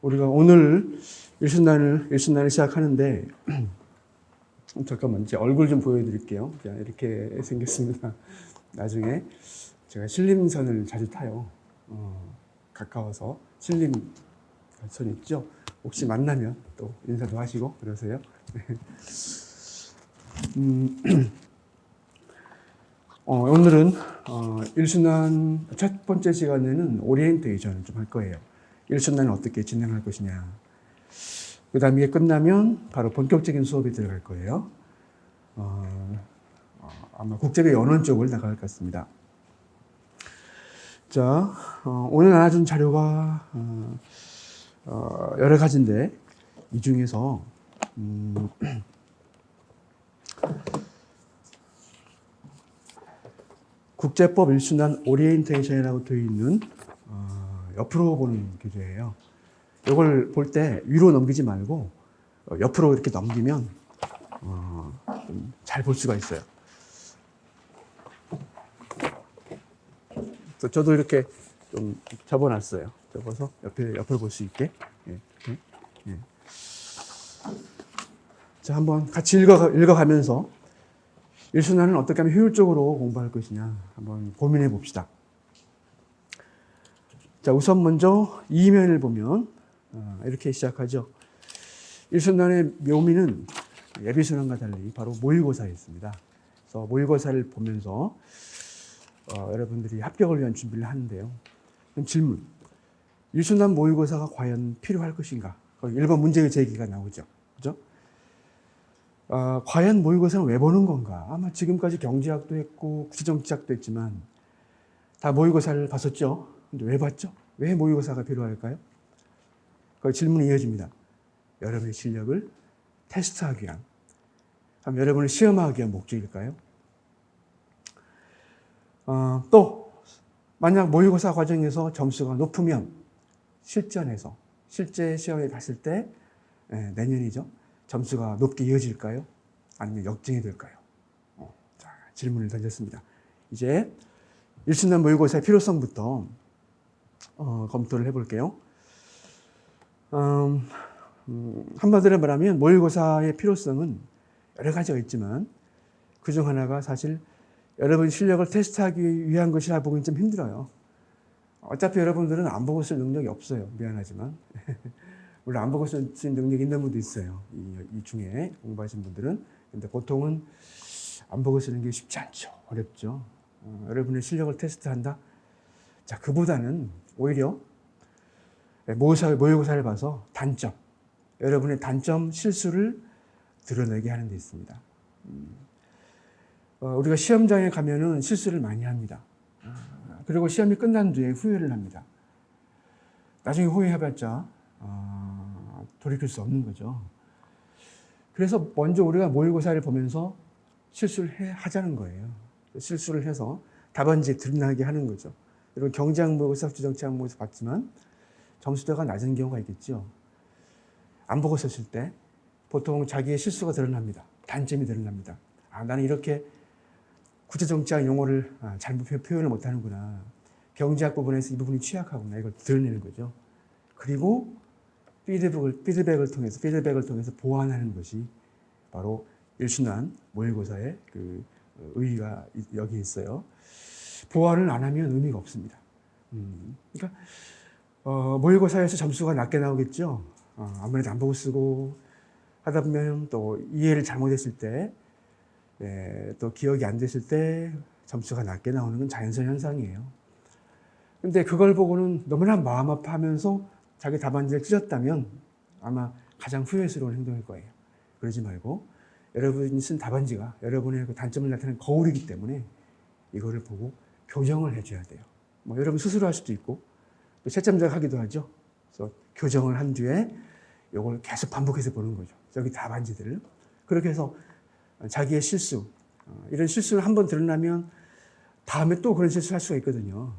우리가 오늘 일순단을 시작하는데, 잠깐만, 제 얼굴 좀 보여드릴게요. 이렇게 생겼습니다. 나중에 제가 신림선을 자주 타요. 가까워서. 신림선 있죠? 혹시 만나면 또 인사도 하시고 그러세요. 오늘은 일순환 첫 번째 시간에는 오리엔테이션을 좀 할 거예요. 일순환을 어떻게 진행할 것이냐. 그 다음에 이게 끝나면 바로 본격적인 수업이 들어갈 거예요. 아마 국제계 연원 쪽을 나갈 것 같습니다. 자, 오늘 나눠준 자료가 여러 가지인데 이 중에서 국제법 일순환 오리엔테이션이라고 되어 있는 옆으로 보는 교재예요. 이걸 볼 때 위로 넘기지 말고 옆으로 이렇게 넘기면 잘 볼 수가 있어요. 저도 이렇게 좀 접어놨어요. 접어서 옆을 볼 수 있게. 예. 자, 한번 같이 읽어가면서 일순환을 어떻게 하면 효율적으로 공부할 것이냐 한번 고민해 봅시다. 자, 우선 먼저 이면을 보면 이렇게 시작하죠. 일순환의 묘미는 예비순환과 달리 바로 모의고사에 있습니다. 그래서 모의고사를 보면서 여러분들이 합격을 위한 준비를 하는데요. 질문. 일순환 모의고사가 과연 필요할 것인가? 1번 문제의 제기가 나오죠. 그죠? 과연 모의고사는 왜 보는 건가? 아마 지금까지 경제학도 했고 국제정치학도 했지만 다 모의고사를 봤었죠. 근데 왜 봤죠? 왜 모의고사가 필요할까요? 그 질문이 이어집니다. 여러분의 실력을 테스트하기 위한, 그럼 여러분을 시험하기 위한 목적일까요? 또 만약 모의고사 과정에서 점수가 높으면 실전에서 실제 시험에 갔을 때 내년이죠. 점수가 높게 이어질까요? 아니면 역전이 될까요? 자, 질문을 던졌습니다. 이제 일순환 모의고사의 필요성부터 검토를 해볼게요. 한마디로 말하면 모의고사의 필요성은 여러 가지가 있지만 그중 하나가 사실 여러분 실력을 테스트하기 위한 것이라 보기는 좀 힘들어요. 어차피 여러분들은 안 보고 쓸 능력이 없어요. 미안하지만. 물론 안 보고 쓸 능력이 있는 분도 있어요. 이 중에 공부하신 분들은. 근데 보통은 안 보고 쓰는 게 쉽지 않죠. 어렵죠. 여러분의 실력을 테스트한다? 자, 그보다는 오히려 모의고사를 봐서 단점, 여러분의 단점, 실수를 드러내게 하는 데 있습니다. 우리가 시험장에 가면은 실수를 많이 합니다. 그리고 시험이 끝난 뒤에 후회를 합니다. 나중에 후회해봤자 돌이킬 수 없는 거죠. 그래서 먼저 우리가 모의고사를 보면서 실수를 하자는 거예요. 실수를 해서 답안지에 드러나게 하는 거죠. 여러분 경제학 모의고사, 국제정치학 모의고사 봤지만 점수대가 낮은 경우가 있겠죠. 안 보고 썼을 때 보통 자기의 실수가 드러납니다. 단점이 드러납니다. 나는 이렇게 국제정치학 용어를 잘못 표현을 못하는구나. 경제학 부분에서 이 부분이 취약하구나. 이걸 드러내는 거죠. 그리고 피드백을 통해서 보완하는 것이 바로 일순환 모의고사의 그 의의가 여기 있어요. 보완을 안 하면 의미가 없습니다. 그러니까 모의고사에서 점수가 낮게 나오겠죠. 아무래도 안 보고 쓰고 하다 보면 또 이해를 잘못했을 때, 또 기억이 안 됐을 때 점수가 낮게 나오는 건 자연스러운 현상이에요. 근데 그걸 보고는 너무나 마음 아파하면서 자기 답안지를 찢었다면 아마 가장 후회스러운 행동일 거예요. 그러지 말고 여러분이 쓴 답안지가 여러분의 그 단점을 나타내는 거울이기 때문에 이거를 보고 교정을 해줘야 돼요. 여러분 스스로 할 수도 있고 또 채점자가 하기도 하죠. 그래서 교정을 한 뒤에 이걸 계속 반복해서 보는 거죠. 여기 답안지들을. 그렇게 해서 자기의 실수, 이런 실수를 한번 드러나면 다음에 또 그런 실수를 할 수가 있거든요.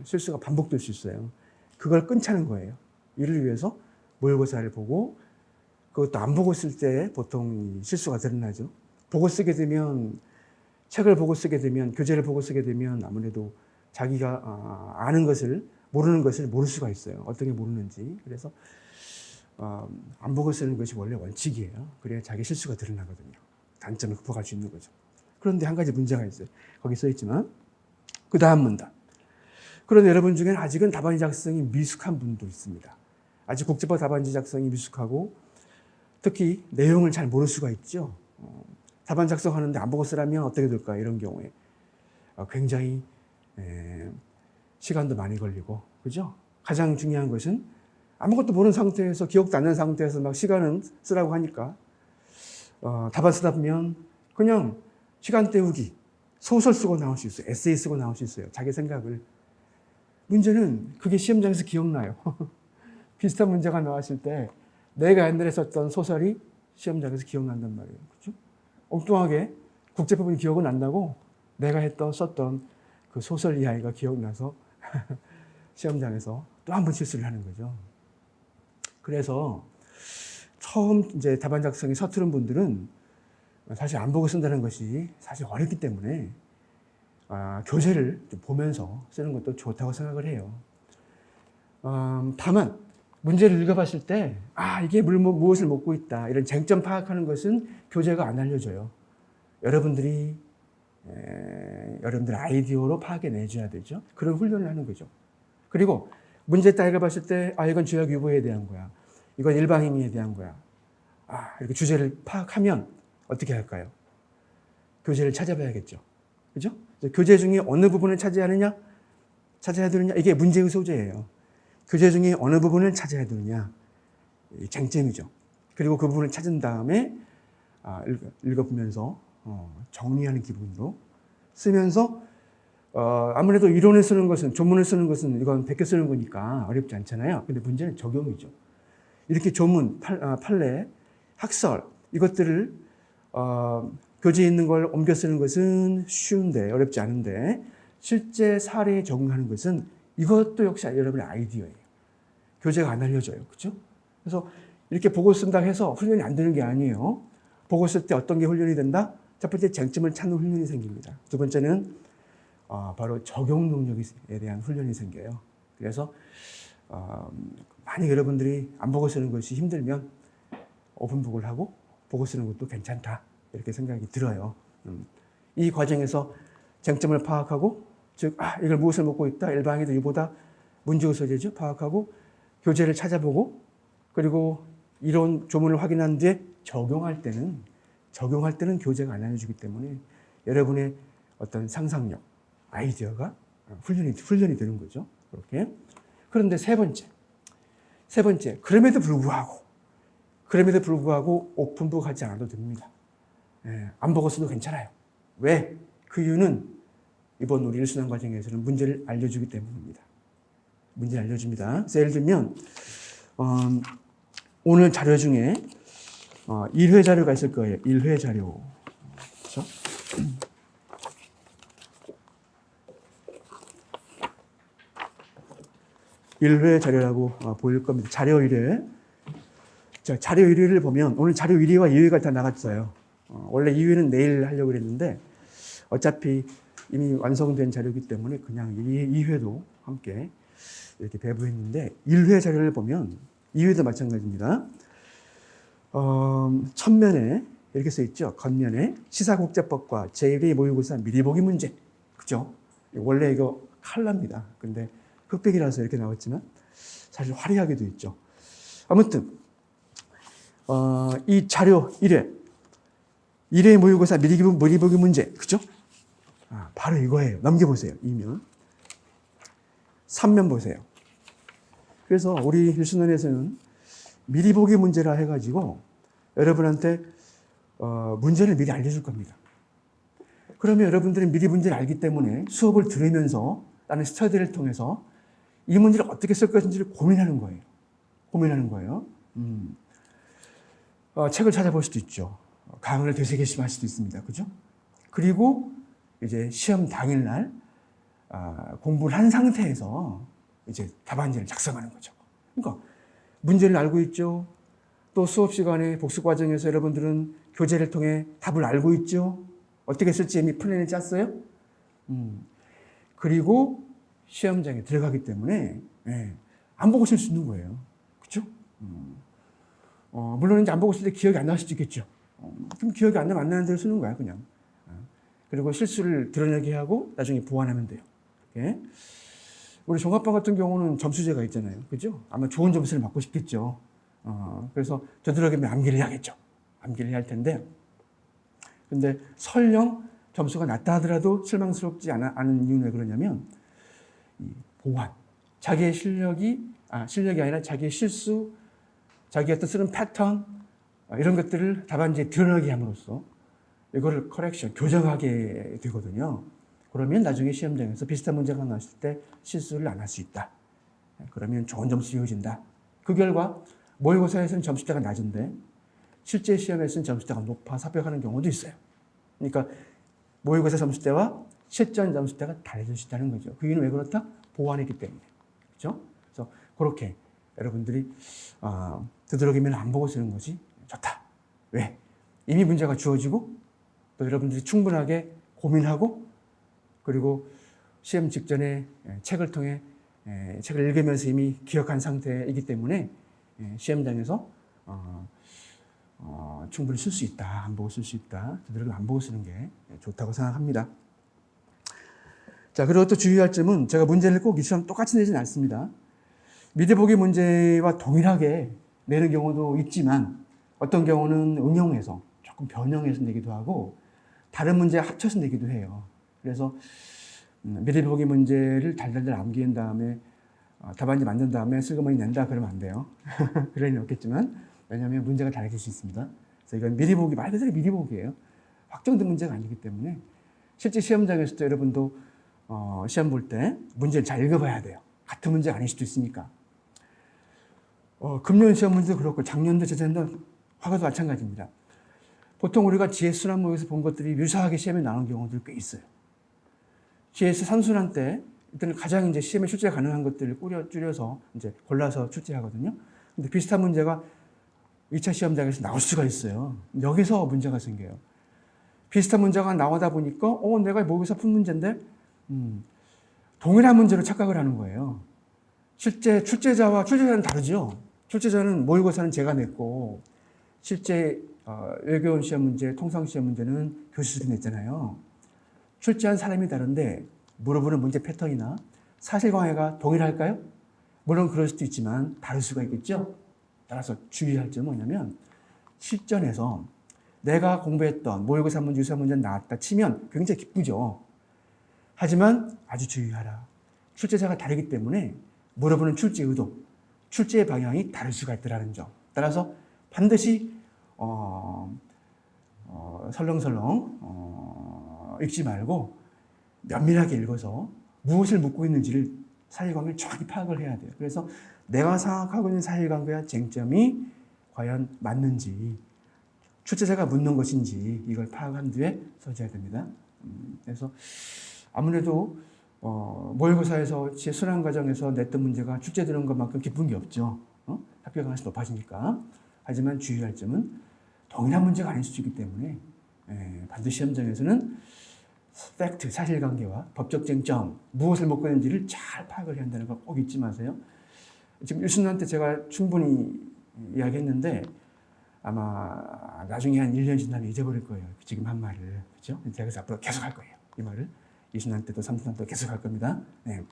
실수가 반복될 수 있어요. 그걸 끊자는 거예요. 이를 위해서 모의고사를 보고 그것도 안 보고 쓸 때 보통 실수가 드러나죠. 보고 쓰게 되면 책을 보고 쓰게 되면 교재를 보고 쓰게 되면 아무래도 자기가 아는 것을 모르는 것을 모를 수가 있어요. 어떤 게 모르는지. 그래서 안 보고 쓰는 것이 원래 원칙이에요. 그래야 자기 실수가 드러나거든요. 단점을 극복할 수 있는 거죠. 그런데 한 가지 문제가 있어요. 거기 써 있지만 그 다음 문단. 그런데 여러분 중에는 아직은 답안지 작성이 미숙한 분도 있습니다. 아직 국제법 답안지 작성이 미숙하고 특히 내용을 잘 모를 수가 있죠. 답안 작성하는데 안 보고 쓰라면 어떻게 될까 이런 경우에 굉장히 시간도 많이 걸리고 그죠? 가장 중요한 것은 아무것도 모르는 상태에서 기억도 안 나는 상태에서 막 시간은 쓰라고 하니까 답안 쓰다 보면 그냥 시간 때우기 소설 쓰고 나올 수 있어요. 에세이 쓰고 나올 수 있어요. 자기 생각을. 문제는 그게 시험장에서 기억나요. 비슷한 문제가 나왔을 때 내가 옛날에 썼던 소설이 시험장에서 기억난단 말이에요. 그렇죠? 엉뚱하게 국제법은 기억은 안 나고 내가 썼던 그 소설 이야기가 기억나서 시험장에서 또 한 번 실수를 하는 거죠. 그래서 처음 이제 답안 작성이 서투른 분들은 사실 안 보고 쓴다는 것이 사실 어렵기 때문에 교재를 좀 보면서 쓰는 것도 좋다고 생각을 해요. 다만 문제를 읽어봤을 때 이게 무엇을 묻고 있다 이런 쟁점 파악하는 것은 교재가 안 알려줘요. 여러분들이 여러분들 아이디어로 파악해내줘야 되죠. 그런 훈련을 하는 거죠. 그리고 문제 딱 읽어봤을 때 이건 주역 유보에 대한 거야. 이건 일방행위에 대한 거야. 이렇게 주제를 파악하면 어떻게 할까요? 교재를 찾아봐야겠죠. 그죠? 교재 중에 어느 부분을 찾아야 되느냐? 이게 문제의 소재예요. 교재 중에 어느 부분을 찾아야 되느냐? 쟁점이죠. 그리고 그 부분을 찾은 다음에 읽어보면서 정리하는 기분으로 쓰면서 아무래도 이론을 쓰는 것은 조문을 쓰는 것은 이건 베껴 쓰는 거니까 어렵지 않잖아요. 근데 문제는 적용이죠. 이렇게 조문, 판례, 학설 이것들을 교재에 있는 걸 옮겨 쓰는 것은 쉬운데 어렵지 않은데 실제 사례에 적용하는 것은 이것도 역시 여러분의 아이디어예요. 교재가 안 알려줘요. 그렇죠? 그래서 이렇게 보고 쓴다 해서 훈련이 안 되는 게 아니에요. 보고 쓸 때 어떤 게 훈련이 된다? 첫 번째 쟁점을 찾는 훈련이 생깁니다. 두 번째는 바로 적용 능력에 대한 훈련이 생겨요. 그래서 만약 여러분들이 안 보고 쓰는 것이 힘들면 오픈북을 하고 보고 쓰는 것도 괜찮다. 이렇게 생각이 들어요. 이 과정에서 쟁점을 파악하고 즉 이걸 무엇을 묻고 있다. 일방에도 이보다 문제의 소재죠. 파악하고 교재를 찾아보고 그리고 이론 조문을 확인한 뒤에 적용할 때는 교재가 안 알려주기 때문에 여러분의 어떤 상상력, 아이디어가 훈련이 되는 거죠. 그렇게. 그런데 세 번째. 그럼에도 불구하고 오픈북 하지 않아도 됩니다. 안 보고 써도 괜찮아요. 왜? 그 이유는 이번 우리 일순환 과정에서는 문제를 알려주기 때문입니다. 문제를 알려줍니다. 그래서 예를 들면 오늘 자료 중에 1회 자료가 있을 거예요. 1회 자료. 그렇죠? 일회 자료라고 보일 겁니다. 자료 1회. 자, 자료 1회를 보면 오늘 자료 1회와 2회가 다 나갔어요. 원래 2회는 내일 하려고 그랬는데 어차피 이미 완성된 자료이기 때문에 그냥 2회도 함께 이렇게 배부했는데 1회 자료를 보면 2회도 마찬가지입니다. 첫면에 이렇게 써 있죠. 겉면에 시사국제법과 제1회 모의고사 미리 보기 문제. 그죠? 원래 이거 칼라입니다. 근데 흑백이라서 이렇게 나왔지만 사실 화려하게도 있죠. 아무튼 이 자료 1회 모의고사 미리 보기 문제. 그죠? 바로 이거예요. 넘겨보세요. 2면. 3면 보세요. 그래서 우리 일순환에서는 미리 보기 문제라 해가지고 여러분한테 문제를 미리 알려줄 겁니다. 그러면 여러분들은 미리 문제를 알기 때문에 수업을 들으면서 나는 스터디를 통해서 이 문제를 어떻게 쓸 것인지를 고민하는 거예요. 책을 찾아볼 수도 있죠. 강의를 되새김할 수도 있습니다. 그죠? 그리고 이제 시험 당일날 공부를 한 상태에서 이제 답안지를 작성하는 거죠. 그러니까 문제를 알고 있죠. 또 수업 시간에 복습 과정에서 여러분들은 교재를 통해 답을 알고 있죠. 어떻게 쓸지 이미 플랜을 짰어요. 그리고 시험장에 들어가기 때문에 안 보고 쓸 수 있는 거예요. 그렇죠? 물론 이제 안 보고 있을 때 기억이 안 날 수도 있겠죠. 그럼 기억이 안 나면 안 나는 대로 쓰는 거야, 그냥. 그리고 실수를 드러내게 하고 나중에 보완하면 돼요. 이렇게. 우리 종합반 같은 경우는 점수제가 있잖아요. 그죠? 아마 좋은 점수를 받고 싶겠죠. 그래서 되도록이면 암기를 해야겠죠. 암기를 해야 할 텐데. 근데 설령 점수가 낮다 하더라도 실망스럽지 않은 이유는 왜 그러냐면, 이 보완. 자기의 실력이 아니라 자기의 실수, 자기가 또 쓰는 패턴, 이런 것들을 답안지에 드러나게 함으로써 이거를 커렉션, 교정하게 되거든요. 그러면 나중에 시험장에서 비슷한 문제가 나왔을 때 실수를 안 할 수 있다. 그러면 좋은 점수 이어진다. 그 결과 모의고사에서는 점수대가 낮은데 실제 시험에서는 점수대가 높아 합격하는 경우도 있어요. 그러니까 모의고사 점수대와 실전 점수대가 달라질 수 있다는 거죠. 그 이유는 왜 그렇다? 보완했기 때문에. 그렇죠? 그래서 그렇게 여러분들이 되도록이면 안 보고 쓰는 것이 좋다. 왜? 이미 문제가 주어지고 또 여러분들이 충분하게 고민하고 그리고 시험 직전에 책을 통해 책을 읽으면서 이미 기억한 상태이기 때문에 시험장에서 충분히 쓸 수 있다. 안 보고 쓸 수 있다. 되도록이면 안 보고 쓰는 게 좋다고 생각합니다. 자, 그리고 또 주의할 점은 제가 문제를 꼭 이처럼 똑같이 내지는 않습니다. 미리보기 문제와 동일하게 내는 경우도 있지만 어떤 경우는 응용해서 조금 변형해서 내기도 하고 다른 문제 합쳐서 내기도 해요. 그래서 미리보기 문제를 달달달 암기한 다음에 답안지 만든 다음에 슬그머니 낸다 그러면 안 돼요. 그럴 리는 없겠지만 왜냐하면 문제가 달라질 수 있습니다. 그래서 이건 미리보기, 말 그대로 미리보기예요. 확정된 문제가 아니기 때문에 실제 시험장에서도 여러분도 시험 볼 때 문제를 잘 읽어봐야 돼요. 같은 문제가 아닐 수도 있으니까. 금년 시험 문제도 그렇고 작년도 재작년도 과거도 마찬가지입니다. 보통 우리가 GS 순환모에서 본 것들이 유사하게 시험에 나오는 경우도 꽤 있어요. GS 3순환 때 이때는 가장 이제 시험에 출제 가능한 것들을 줄여서 이제 골라서 출제하거든요. 근데 비슷한 문제가 2차 시험장에서 나올 수가 있어요. 여기서 문제가 생겨요. 비슷한 문제가 나오다 보니까 내가 모의고사 푼 문제인데 동일한 문제로 착각을 하는 거예요. 실제 출제자는 다르죠. 출제자는 모의고사는 제가 냈고 실제 외교원 시험 문제, 통상 시험 문제는 교수들이 냈잖아요. 출제한 사람이 다른데 물어보는 문제 패턴이나 사실관계가 동일할까요? 물론 그럴 수도 있지만 다를 수가 있겠죠. 따라서 주의할 점은 뭐냐면 실전에서 내가 공부했던 모의고사 문제, 유사 문제 나왔다 치면 굉장히 기쁘죠. 하지만 아주 주의하라. 출제자가 다르기 때문에 물어보는 출제 의도, 출제의 방향이 다를 수가 있다는 점. 따라서 반드시 설렁설렁 읽지 말고 면밀하게 읽어서 무엇을 묻고 있는지를 사실관계를 정확히 파악을 해야 돼요. 그래서 내가 생각하고 있는 사실관계와 쟁점이 과연 맞는지, 출제자가 묻는 것인지 이걸 파악한 뒤에 써줘야 됩니다. 그래서 아무래도 모의고사에서 제 순환 과정에서 냈던 문제가 출제되는 것만큼 기쁜 게 없죠. 합격 가능성이 높아지니까. 하지만 주의할 점은 동일한 문제가 아닐 수 있기 때문에 반드시 시험장에서는 팩트, 사실관계와 법적 쟁점, 무엇을 묻고 있는지를 잘 파악을 해야 한다는 거 꼭 잊지 마세요. 지금 유순한테 제가 충분히 이야기했는데 아마 나중에 한 1년 지나면 잊어버릴 거예요. 지금 한 말을. 그렇죠? 제가 그래서 앞으로 계속 할 거예요. 이 말을. 2순환 때도 3순환 때도 계속 할 겁니다. 네.